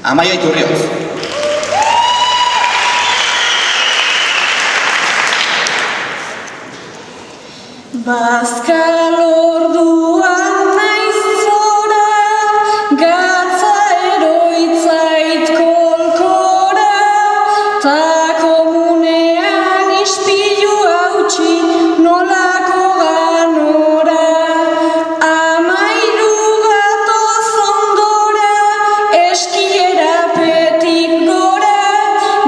Amaia Iturrioz. Bazkal orduan naiz zora, gatza eroitzait kolkora, ta komunean ispilu hautsi nolako ganora. Amairu gatoz ondora, eskilerapetik gora,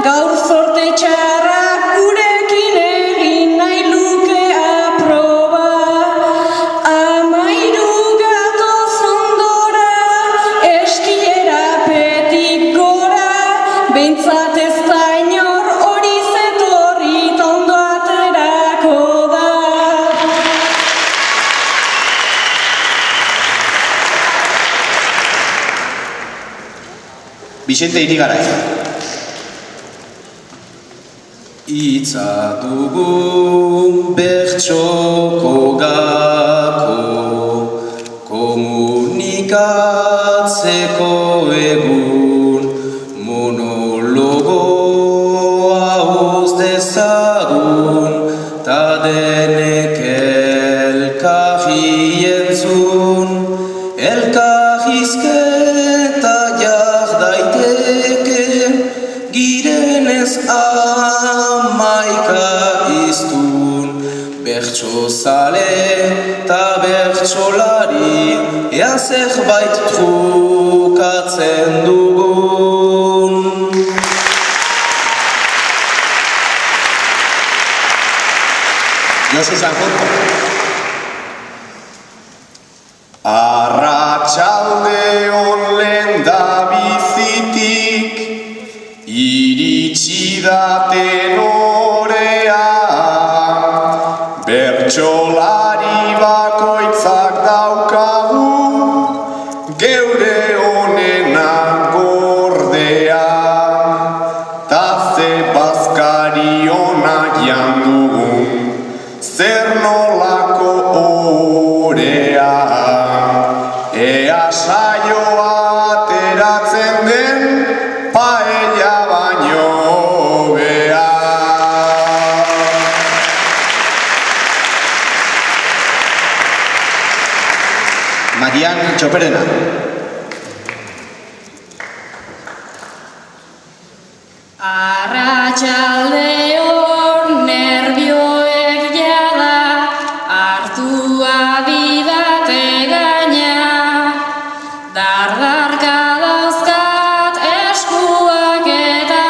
gaur zorte txarrak gurekin egin nahi luke aproba. Amairu gatoz ondora, eskilerapetik gora, behintzat ez da inor hori zetorri ta ondo aterako da. Vicente Irigaray. Itza dugu bertxoko gako, komunikatzeko egun, monologoa uz dezagun, ta denek elkarri entzun, elkarrizketa jar daiteke, girenez amaika iztun, bertsozale eta bertsolari, ea zerbait trukatzen dugun. Josu Sanjurjo. Arratsalde on lenda bizitik, iritsi da tenorea, bertsolari bakoitzak daukagu, geure honena gordea, ta ze bazkari onak jandugun, zer nolako orea, ea saioa ateratzen den paella baino hobea. Marian Txoperena. Arratsaldeon nerbioek jada hartua didate gaina, dardarka dauzkat eskuak eta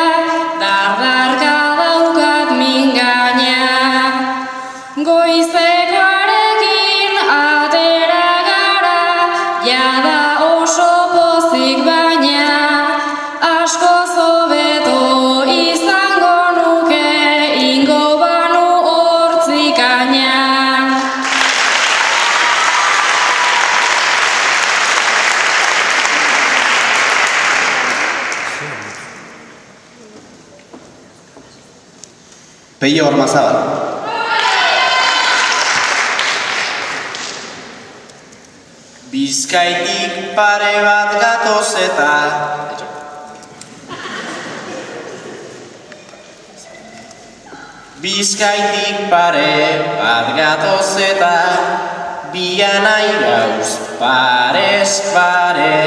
dardarka daukat mingaina. Goizekoarekin atera gara, jada oso pozik baina, askoz hobeto izango nuke ingo banu hortzikaina. Peio Ormazabal. Bizkaitik pare bat gatoz eta Bizkaitik pare bat gatoz eta bianai gauz parez pare,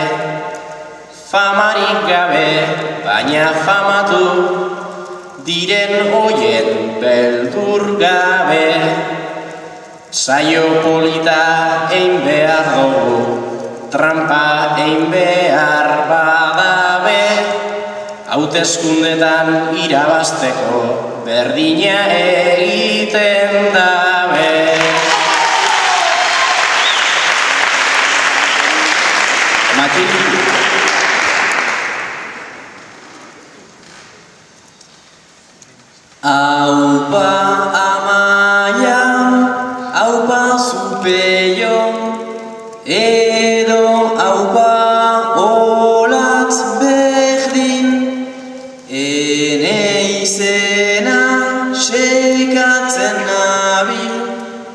famarik gabe baina famatu, diren hoien beldur gabe, saio polita egin behar dugu, trampa egin behar badabe, hauteskundetan irabazteko berdina egiten dabe. Matxiki. Aupa Amaia, aupa Zupeio, edo aupa Olatz berdin, ene izena sekatzen nabil,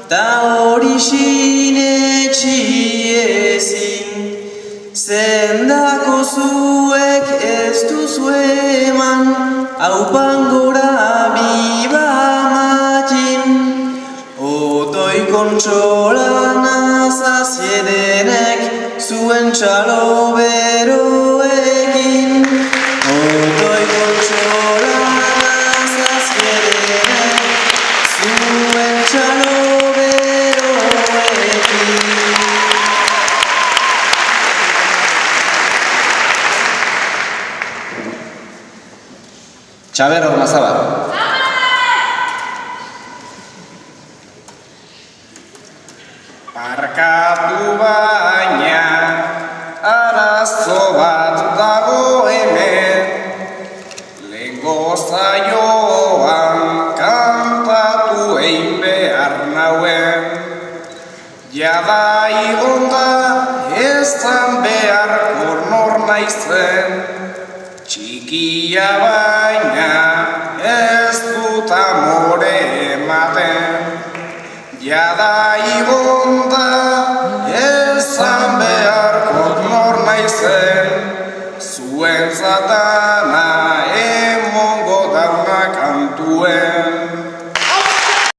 ta hori sinetxi ezin, zendako zuek ez duzu eman, haupangora biba matxin. Otoi kontsolan azaziedenek, zuen txalo beroekin. Otoi kontsolan azaziedenek, zuen txalo beroekin. Txaber Ormazabal. Barkatu baina arazo bat dago hemen, lehengo zaioan kantatu egin behar nauen. Jada igonda ezan beharko nor naizen, txikia baina ez dut amore ematen. Jada igonda ezan beharko nor naizen, zuentzat ana